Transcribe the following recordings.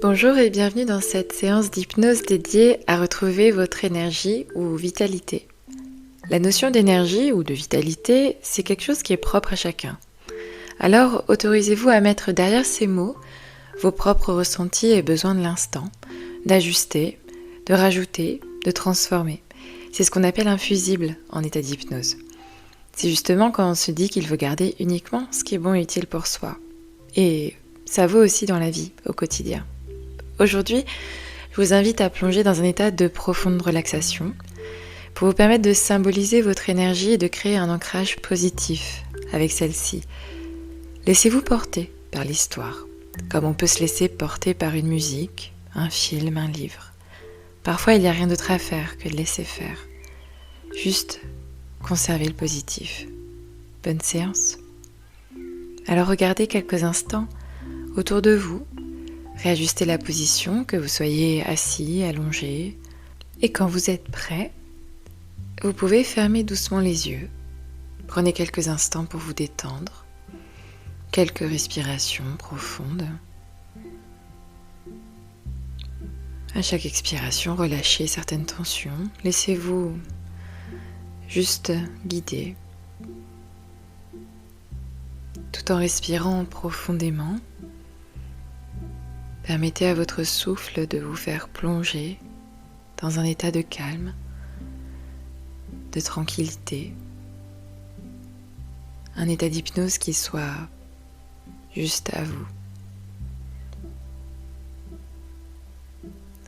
Bonjour et bienvenue dans cette séance d'hypnose dédiée à retrouver votre énergie ou vitalité. La notion d'énergie ou de vitalité, c'est quelque chose qui est propre à chacun. Alors, autorisez-vous à mettre derrière ces mots vos propres ressentis et besoins de l'instant, d'ajuster, de rajouter, de transformer. C'est ce qu'on appelle un fusible en état d'hypnose. C'est justement quand on se dit qu'il faut garder uniquement ce qui est bon et utile pour soi. Et ça vaut aussi dans la vie, au quotidien. Aujourd'hui, je vous invite à plonger dans un état de profonde relaxation pour vous permettre de symboliser votre énergie et de créer un ancrage positif avec celle-ci. Laissez-vous porter par l'histoire, comme on peut se laisser porter par une musique, un film, un livre. Parfois, il n'y a rien d'autre à faire que de laisser faire. Juste conserver le positif. Bonne séance. Alors regardez quelques instants autour de vous. Réajustez la position, que vous soyez assis, allongé. Et quand vous êtes prêt, vous pouvez fermer doucement les yeux. Prenez quelques instants pour vous détendre. Quelques respirations profondes. À chaque expiration, relâchez certaines tensions. Laissez-vous juste guider. Tout en respirant profondément. Permettez à votre souffle de vous faire plonger dans un état de calme, de tranquillité, un état d'hypnose qui soit juste à vous.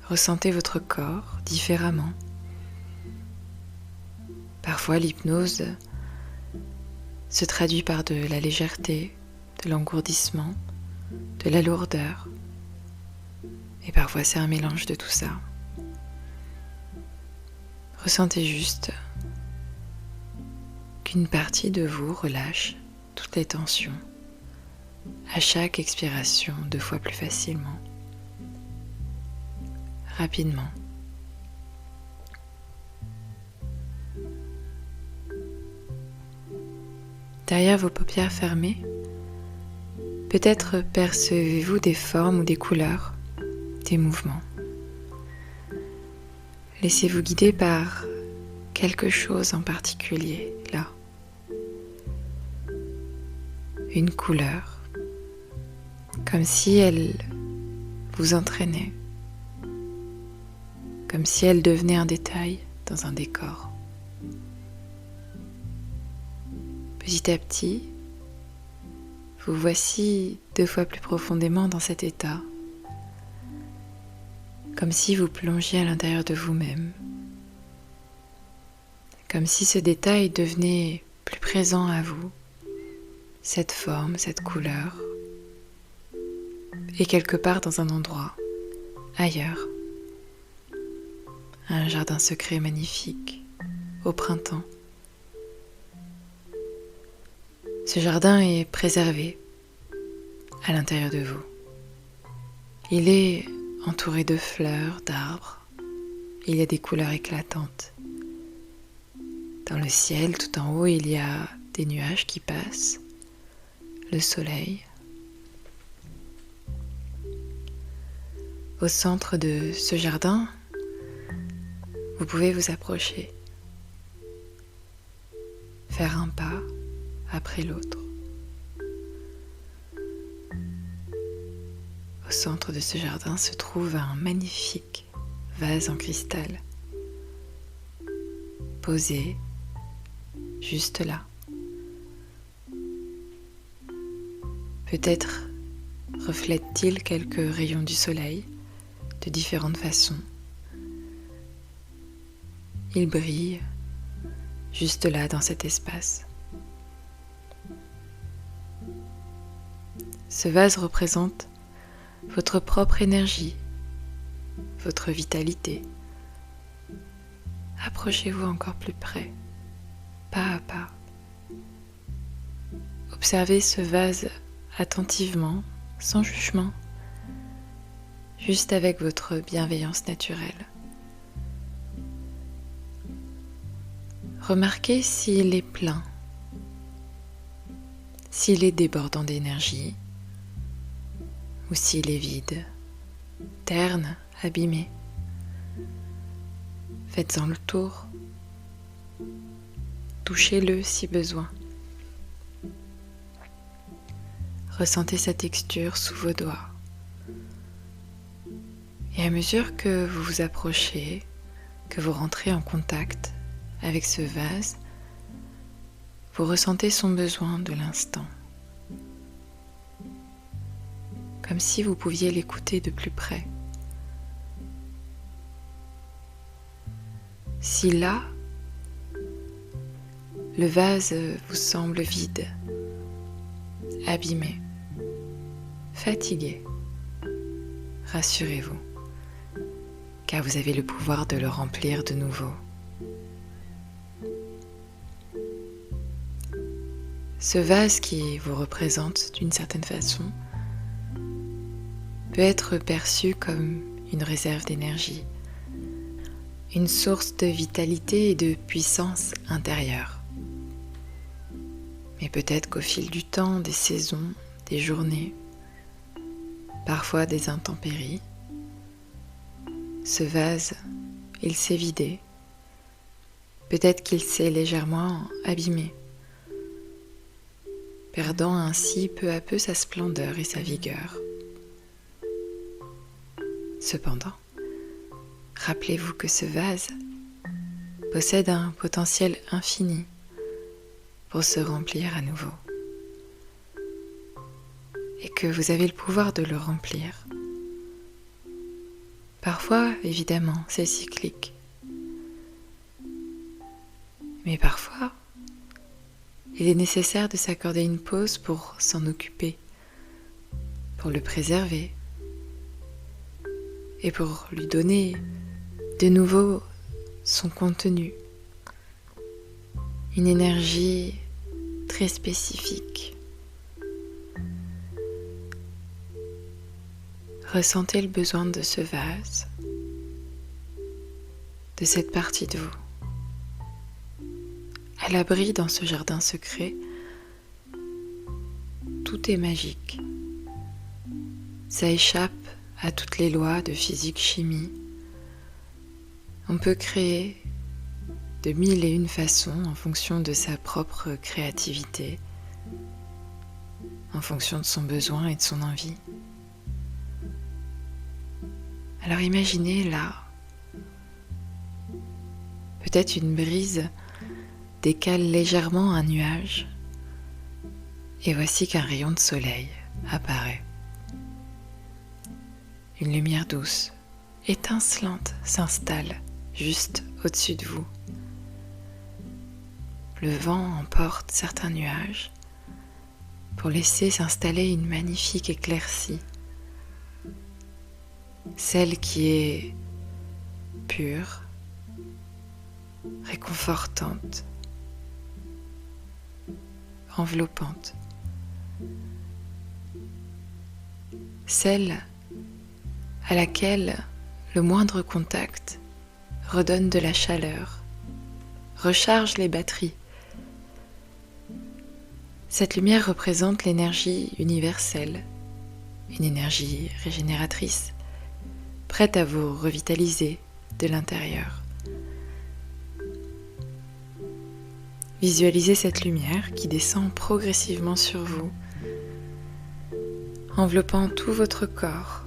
Ressentez votre corps différemment. Parfois, l'hypnose se traduit par de la légèreté, de l'engourdissement, de la lourdeur. Et parfois, c'est un mélange de tout ça. Ressentez juste qu'une partie de vous relâche toutes les tensions à chaque expiration 2 fois plus facilement, rapidement. Derrière vos paupières fermées, peut-être percevez-vous des formes ou des couleurs, des mouvements. Laissez-vous guider par quelque chose en particulier, là. Une couleur, comme si elle vous entraînait, comme si elle devenait un détail dans un décor. Petit à petit, vous voici 2 fois plus profondément dans cet état, comme si vous plongiez à l'intérieur de vous-même, comme si ce détail devenait plus présent à vous, cette forme, cette couleur, et quelque part dans un endroit, ailleurs, un jardin secret magnifique, au printemps. Ce jardin est préservé à l'intérieur de vous. Il est entouré de fleurs, d'arbres. Il y a des couleurs éclatantes. Dans le ciel, tout en haut, il y a des nuages qui passent, le soleil. Au centre de ce jardin, vous pouvez vous approcher, faire un pas après l'autre. Au centre de ce jardin se trouve un magnifique vase en cristal, posé juste là. Peut-être reflète-t-il quelques rayons du soleil de différentes façons. Il brille juste là dans cet espace. Ce vase représente votre propre énergie, votre vitalité. Approchez-vous encore plus près, pas à pas. Observez ce vase attentivement, sans jugement, juste avec votre bienveillance naturelle. Remarquez s'il est plein, s'il est débordant d'énergie ou s'il est vide, terne, abîmé. Faites-en le tour. Touchez-le si besoin. Ressentez sa texture sous vos doigts. Et à mesure que vous vous approchez, que vous rentrez en contact avec ce vase, vous ressentez son besoin de l'instant. Comme si vous pouviez l'écouter de plus près. Si là, le vase vous semble vide, abîmé, fatigué, rassurez-vous, car vous avez le pouvoir de le remplir de nouveau. Ce vase qui vous représente d'une certaine façon peut être perçu comme une réserve d'énergie, une source de vitalité et de puissance intérieure. Mais peut-être qu'au fil du temps, des saisons, des journées, parfois des intempéries, ce vase, il s'est vidé. Peut-être qu'il s'est légèrement abîmé, perdant ainsi peu à peu sa splendeur et sa vigueur. Cependant, rappelez-vous que ce vase possède un potentiel infini pour se remplir à nouveau et que vous avez le pouvoir de le remplir. Parfois, évidemment, c'est cyclique, mais parfois, il est nécessaire de s'accorder une pause pour s'en occuper, pour le préserver et pour lui donner de nouveau son contenu, une énergie très spécifique. Ressentez le besoin de ce vase, de cette partie de vous. À l'abri dans ce jardin secret, tout est magique. Ça échappe à toutes les lois de physique-chimie. On peut créer de mille et une façons en fonction de sa propre créativité, en fonction de son besoin et de son envie. Alors imaginez là, peut-être une brise décale légèrement un nuage, et voici qu'un rayon de soleil apparaît. Une lumière douce, étincelante, s'installe juste au-dessus de vous. Le vent emporte certains nuages pour laisser s'installer une magnifique éclaircie, celle qui est pure, réconfortante, enveloppante, celle à laquelle le moindre contact redonne de la chaleur, recharge les batteries. Cette lumière représente l'énergie universelle, une énergie régénératrice, prête à vous revitaliser de l'intérieur. Visualisez cette lumière qui descend progressivement sur vous, enveloppant tout votre corps.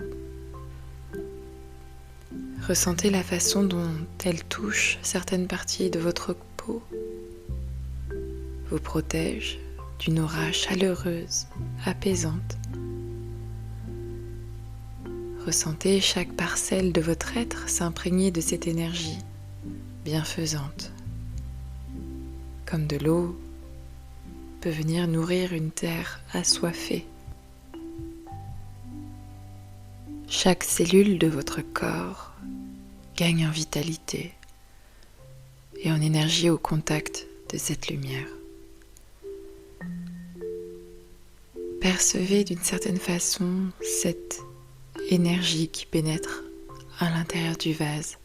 Ressentez la façon dont elle touche certaines parties de votre peau, vous protège d'une aura chaleureuse, apaisante. Ressentez chaque parcelle de votre être s'imprégner de cette énergie bienfaisante. Comme de l'eau peut venir nourrir une terre assoiffée. Chaque cellule de votre corps gagne en vitalité et en énergie au contact de cette lumière. Percevez d'une certaine façon cette énergie qui pénètre à l'intérieur du vase,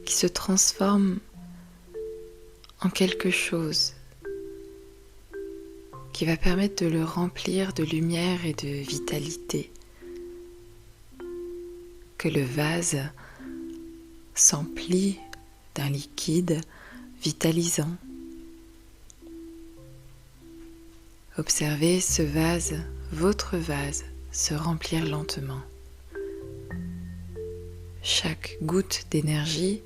qui se transforme en quelque chose qui va permettre de le remplir de lumière et de vitalité, lorsque le vase s'emplit d'un liquide vitalisant. Observez ce vase, votre vase, se remplir lentement. Chaque goutte d'énergie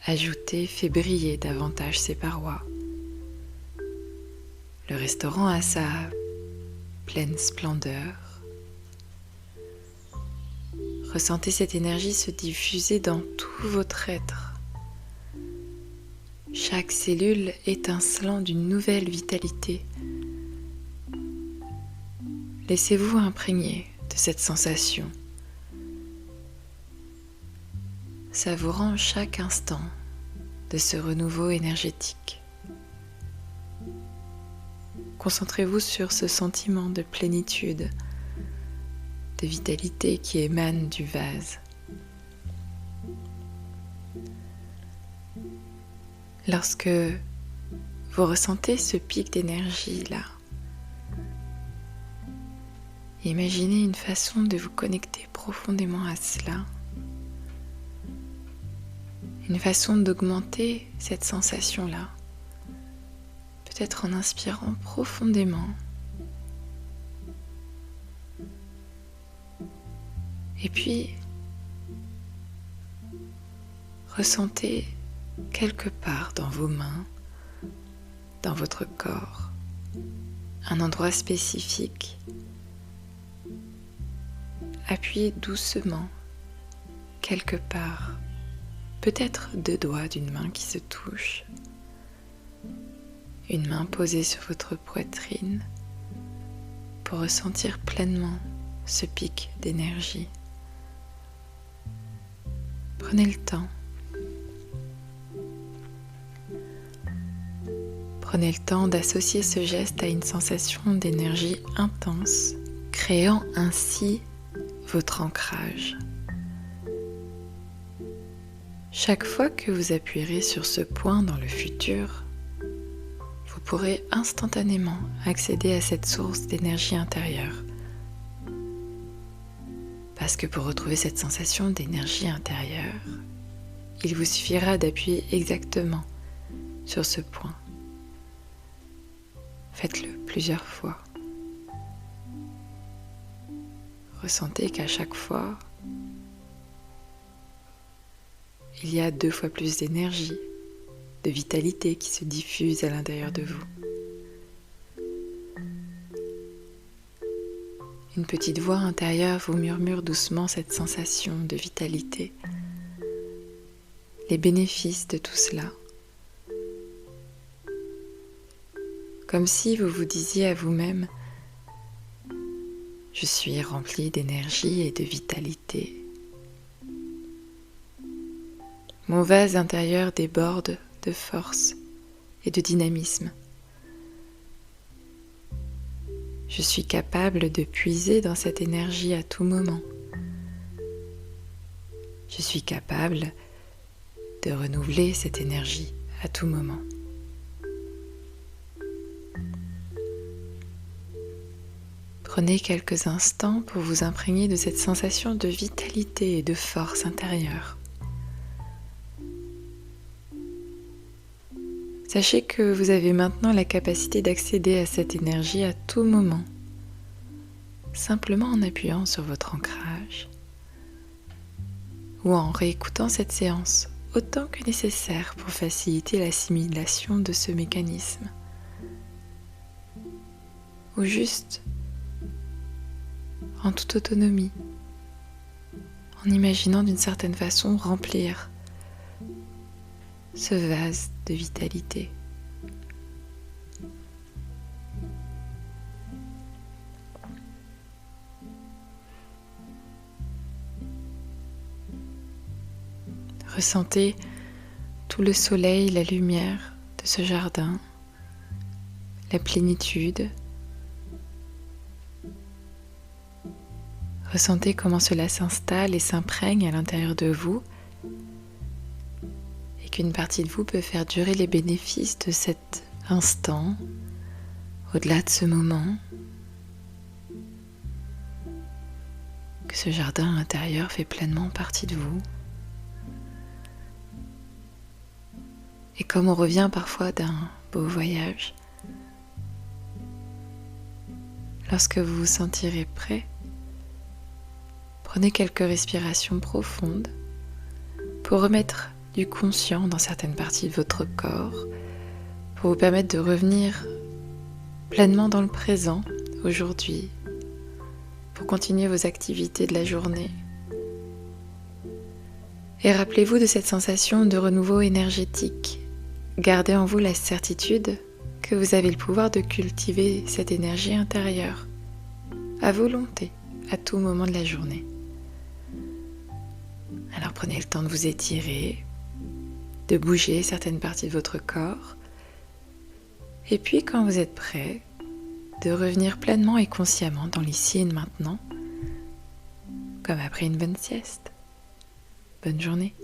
ajoutée fait briller davantage ses parois. Le restaurant a sa pleine splendeur. Ressentez cette énergie se diffuser dans tout votre être. Chaque cellule étincelant d'une nouvelle vitalité. Laissez-vous imprégner de cette sensation, savourant chaque instant de ce renouveau énergétique. Concentrez-vous sur ce sentiment de plénitude, de vitalité qui émane du vase. Lorsque vous ressentez ce pic d'énergie-là, imaginez une façon de vous connecter profondément à cela, une façon d'augmenter cette sensation-là, peut-être en inspirant profondément et puis ressentez quelque part dans vos mains, dans votre corps, un endroit spécifique. Appuyez doucement quelque part, peut-être 2 doigts d'une main qui se touchent, une main posée sur votre poitrine pour ressentir pleinement ce pic d'énergie. Prenez le temps. Prenez le temps d'associer ce geste à une sensation d'énergie intense, créant ainsi votre ancrage. Chaque fois que vous appuierez sur ce point dans le futur, vous pourrez instantanément accéder à cette source d'énergie intérieure. Parce que pour retrouver cette sensation d'énergie intérieure, il vous suffira d'appuyer exactement sur ce point. Faites-le plusieurs fois. Ressentez qu'à chaque fois, il y a 2 fois plus d'énergie, de vitalité qui se diffuse à l'intérieur de vous. Une petite voix intérieure vous murmure doucement cette sensation de vitalité, les bénéfices de tout cela. Comme si vous vous disiez à vous-même « Je suis rempli d'énergie et de vitalité. Mon vase intérieur déborde de force et de dynamisme. Je suis capable de puiser dans cette énergie à tout moment. Je suis capable de renouveler cette énergie à tout moment. » Prenez quelques instants pour vous imprégner de cette sensation de vitalité et de force intérieure. Sachez que vous avez maintenant la capacité d'accéder à cette énergie à tout moment, simplement en appuyant sur votre ancrage ou en réécoutant cette séance autant que nécessaire pour faciliter l'assimilation de ce mécanisme, ou juste en toute autonomie, en imaginant d'une certaine façon remplir ce vase de vitalité. Ressentez tout le soleil, la lumière de ce jardin, la plénitude. Ressentez comment cela s'installe et s'imprègne à l'intérieur de vous et qu'une partie de vous peut faire durer les bénéfices de cet instant, au-delà de ce moment, que ce jardin intérieur fait pleinement partie de vous. Et comme on revient parfois d'un beau voyage, lorsque vous vous sentirez prêt, prenez quelques respirations profondes pour remettre du conscient dans certaines parties de votre corps, pour vous permettre de revenir pleinement dans le présent, aujourd'hui, pour continuer vos activités de la journée. Et rappelez-vous de cette sensation de renouveau énergétique. Gardez en vous la certitude que vous avez le pouvoir de cultiver cette énergie intérieure, à volonté, à tout moment de la journée. Alors prenez le temps de vous étirer, de bouger certaines parties de votre corps, et puis quand vous êtes prêt, de revenir pleinement et consciemment dans l'ici et le maintenant, comme après une bonne sieste. Bonne journée.